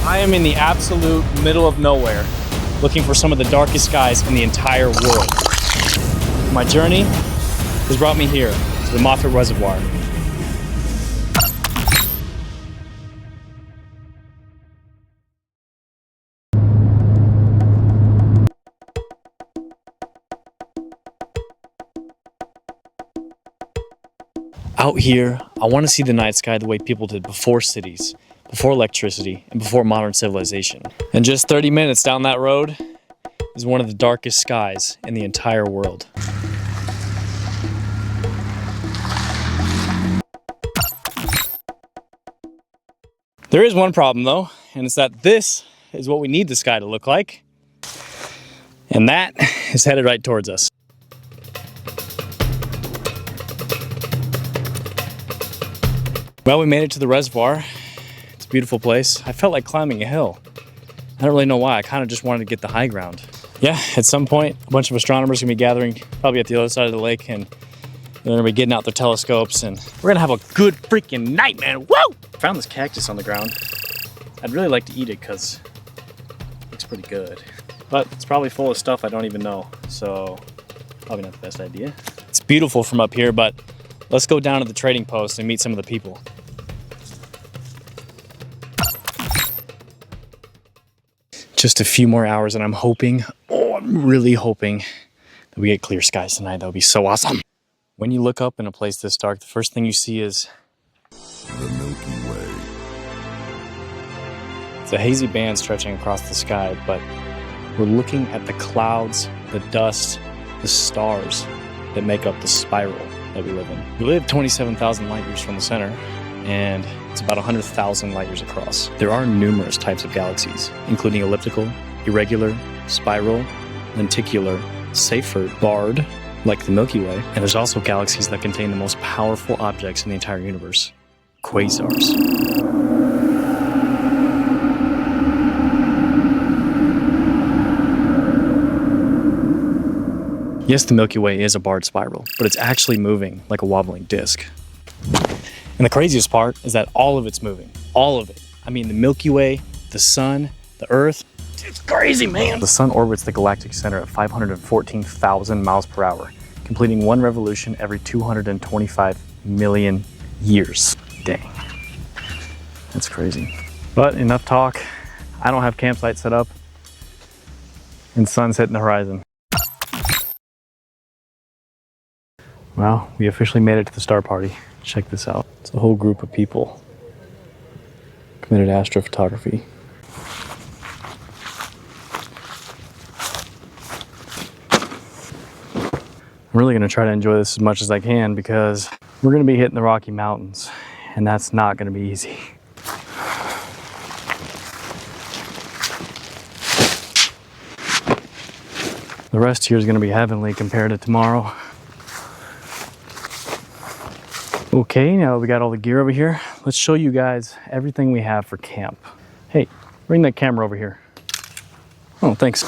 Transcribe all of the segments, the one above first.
I am in the absolute middle of nowhere, looking for some of the darkest skies in the entire world. My journey has brought me here to the Reservoir. Out here, I want to see the night sky the way people did before cities, before electricity, and before modern civilization. And just 30 minutes down that road is one of the darkest skies in the entire world. There is one problem though, and it's that this is what we need the sky to look like. And that is headed right towards us. Well, we made it to the reservoir. It's a beautiful place. I felt like climbing a hill. I don't really know why. I kind of just wanted to get the high ground. Yeah, at some point, a bunch of astronomers are gonna be gathering probably at the other side of the lake, and they're gonna be getting out their telescopes, and we're gonna have a good freaking night, man. Woo! I found this cactus on the ground. I'd really like to eat it because it looks pretty good. But it's probably full of stuff I don't even know, so probably not the best idea. It's beautiful from up here, but let's go down to the trading post and meet some of the people. Just a few more hours and I'm hoping, I'm really hoping that we get clear skies tonight. That would be so awesome. When you look up in a place this dark, the first thing you see is the Milky Way. It's a hazy band stretching across the sky, but we're looking at the clouds, the dust, the stars that make up the spiral that we live in. We live 27,000 light years from the center, and it's about 100,000 light years across. There are numerous types of galaxies, including elliptical, irregular, spiral, lenticular, Seyfert, barred, like the Milky Way, and there's also galaxies that contain the most powerful objects in the entire universe, quasars. Yes, the Milky Way is a barred spiral, but it's actually moving like a wobbling disc. And the craziest part is that all of it's moving. All of it. I mean, the Milky Way, the sun, the Earth. It's crazy, man. The sun orbits the galactic center at 514,000 miles per hour, completing one revolution every 225 million years. Dang. That's crazy. But enough talk. I don't have campsite set up, and sun's hitting the horizon. Well, we officially made it to the star party. Check this out. It's a whole group of people committed to astrophotography. I'm really gonna try to enjoy this as much as I can because we're gonna be hitting the Rocky Mountains, and that's not gonna be easy. The rest here is gonna be heavenly compared to tomorrow. Okay, now that we got all the gear over here, let's show you guys everything we have for camp. Hey, bring that camera over here. Oh, thanks.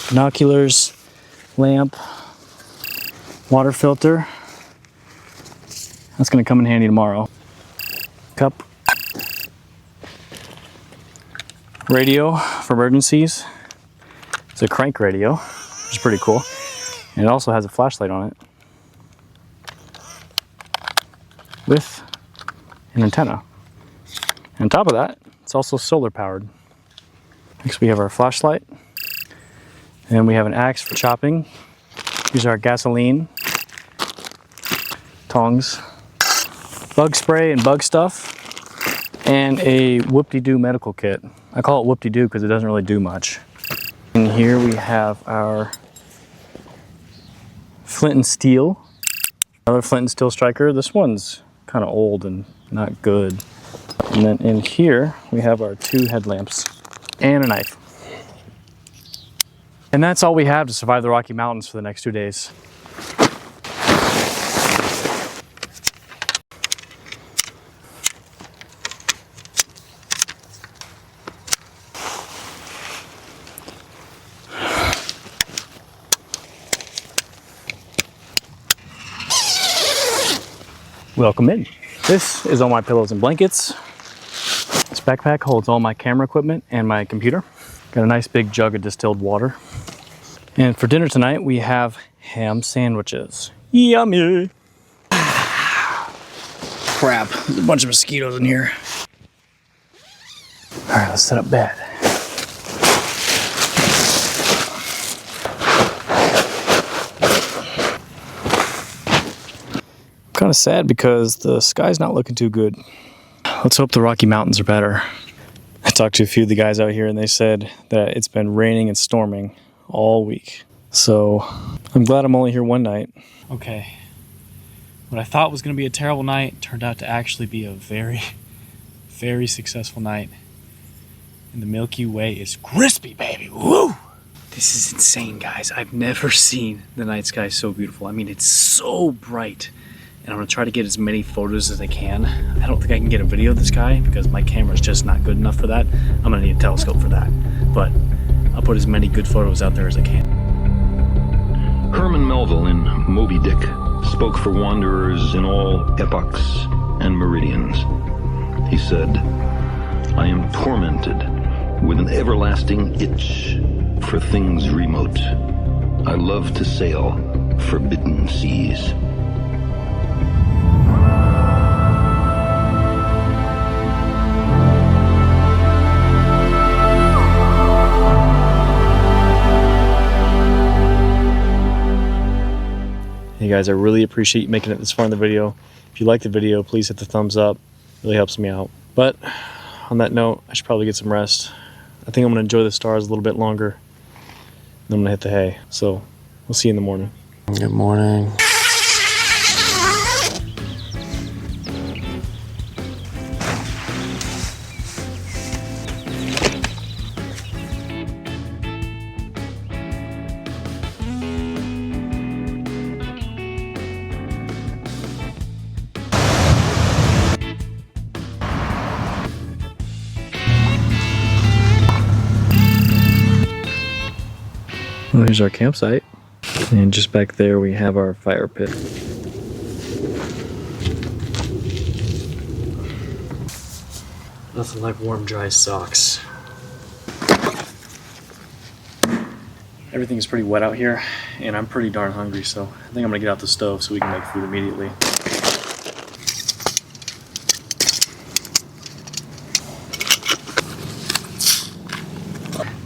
Binoculars, lamp, water filter. That's gonna come in handy tomorrow. Cup. Radio for emergencies. It's a crank radio, which is pretty cool. And it also has a flashlight on it with an antenna. And on top of that, it's also solar powered. Next we have our flashlight. And we have an axe for chopping. These are our gasoline, tongs, bug spray and bug stuff, and a whoop-de-doo medical kit. I call it whoop-de-doo because it doesn't really do much. And here we have our flint and steel, another flint and steel striker. This one's kind of old and not good. And then in here we have our 2 headlamps and a knife. And that's all we have to survive the Rocky Mountains for the next 2 days. Welcome in. This is all my pillows and blankets. This backpack holds all my camera equipment and my computer. Got a nice big jug of distilled water. And for dinner tonight, we have ham sandwiches. Yummy! Crap, there's a bunch of mosquitoes in here. All right, let's set up bed. I'm kind of sad because the sky's not looking too good. Let's hope the Rocky Mountains are better. I talked to a few of the guys out here and they said that it's been raining and storming all week. So I'm glad I'm only here one night. Okay. What I thought was going to be a terrible night turned out to actually be a very, very successful night. And the Milky Way is crispy, baby. Woo! This is insane, guys. I've never seen the night sky so beautiful. I mean, it's so bright. And I'm gonna try to get as many photos as I can. I don't think I can get a video of the sky because my camera's just not good enough for that. I'm gonna need a telescope for that. But I'll put as many good photos out there as I can. Herman Melville in Moby Dick spoke for wanderers in all epochs and meridians. He said, "I am tormented with an everlasting itch for things remote. I love to sail forbidden seas." Hey guys, I really appreciate you making it this far in the video. If you like the video, please hit the thumbs up. It really helps me out. But on that note, I should probably get some rest. I think I'm gonna enjoy the stars a little bit longer. Then I'm gonna hit the hay. So we'll see you in the morning. Good morning. Well, here's our campsite, and just back there we have our fire pit. Nothing like warm, dry socks. Everything's pretty wet out here, and I'm pretty darn hungry, so I think I'm gonna get out the stove so we can make food immediately.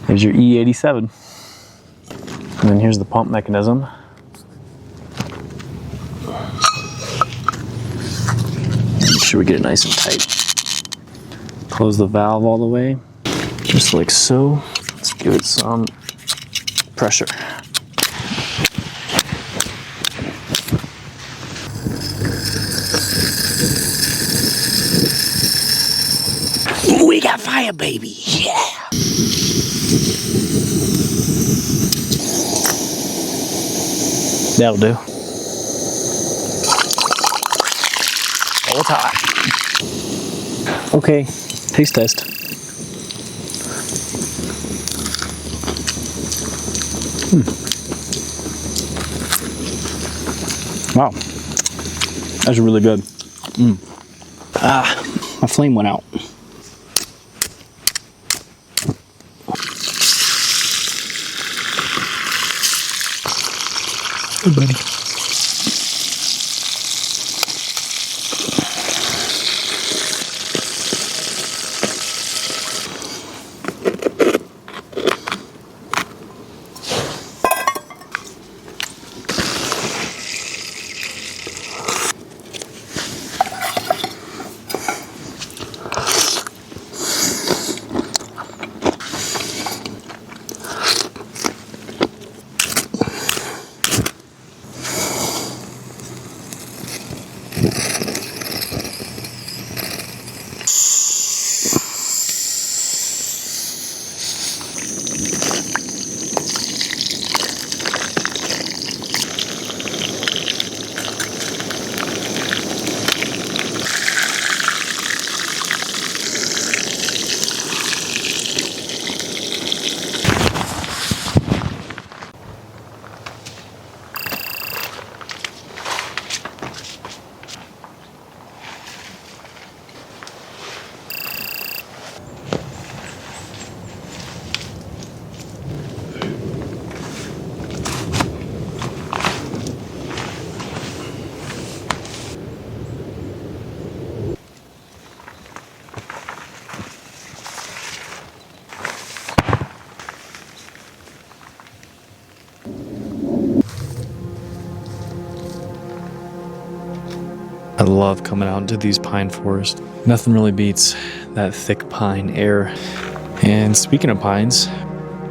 Here's your E87. And then here's the pump mechanism. Make sure we get it nice and tight. Close the valve all the way, just like so. Let's give it some pressure. We got fire, baby, yeah! That'll do. Oh, it's hot. Okay, taste test. Wow, that's really good. My flame went out. Hey, buddy. I love coming out into these pine forests. Nothing really beats that thick pine air. And speaking of pines,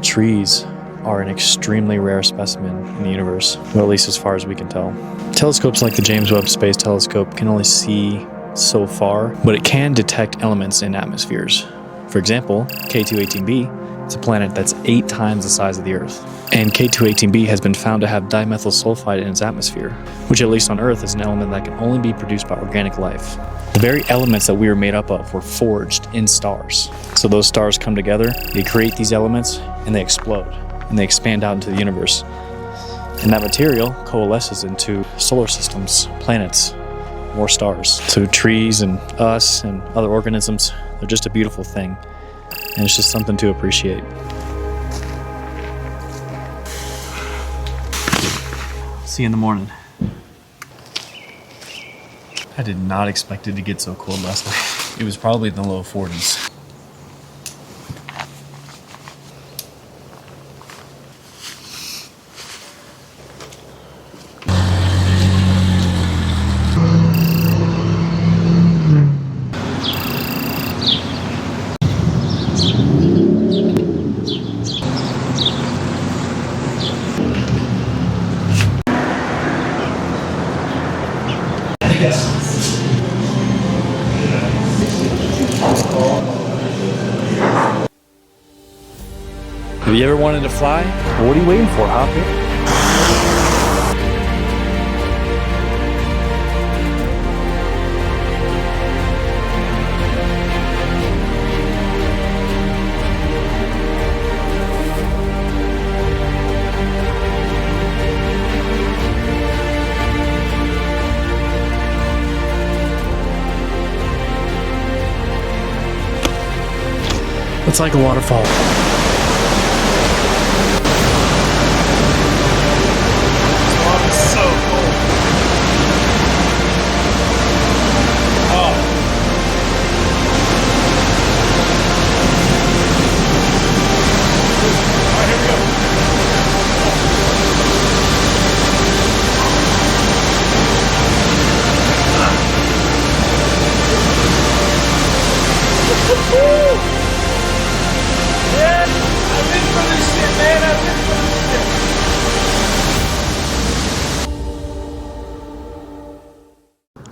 trees are an extremely rare specimen in the universe, well, at least as far as we can tell. Telescopes like the James Webb Space Telescope can only see so far, but it can detect elements in atmospheres. For example, K218b is a planet that's 8 times the size of the Earth. And K218b has been found to have dimethyl sulfide in its atmosphere, which at least on Earth is an element that can only be produced by organic life. The very elements that we are made up of were forged in stars. So those stars come together, they create these elements, and they explode, and they expand out into the universe. And that material coalesces into solar systems, planets, more stars. So trees and us and other organisms, they're just a beautiful thing. And it's just something to appreciate. See you in the morning. I did not expect it to get so cold last night. It was probably in the low 40s. Have you ever wanted to fly? Well, what are you waiting for? Hop in. It's like a waterfall.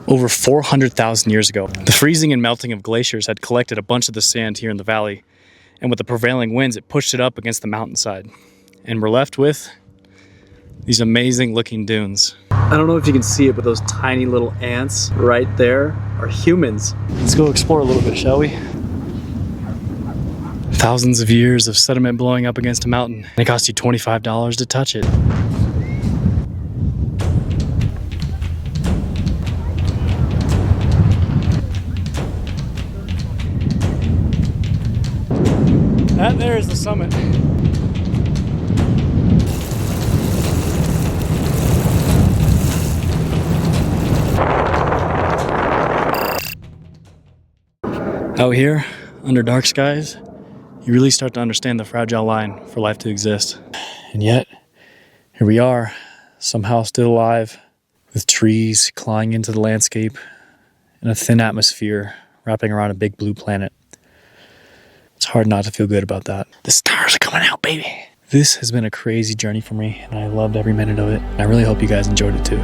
Over 400,000 years ago, the freezing and melting of glaciers had collected a bunch of the sand here in the valley, and with the prevailing winds, it pushed it up against the mountainside. And we're left with these amazing looking dunes. I don't know if you can see it, but those tiny little ants right there are humans. Let's go explore a little bit, shall we? Thousands of years of sediment blowing up against a mountain, and it cost you $25 to touch it. That there is the summit. Out here, under dark skies, you really start to understand the fragile line for life to exist. And yet, here we are, somehow still alive, with trees clawing into the landscape, and a thin atmosphere wrapping around a big blue planet. It's hard not to feel good about that. The stars are coming out, baby. This has been a crazy journey for me, and I loved every minute of it. I really hope you guys enjoyed it too.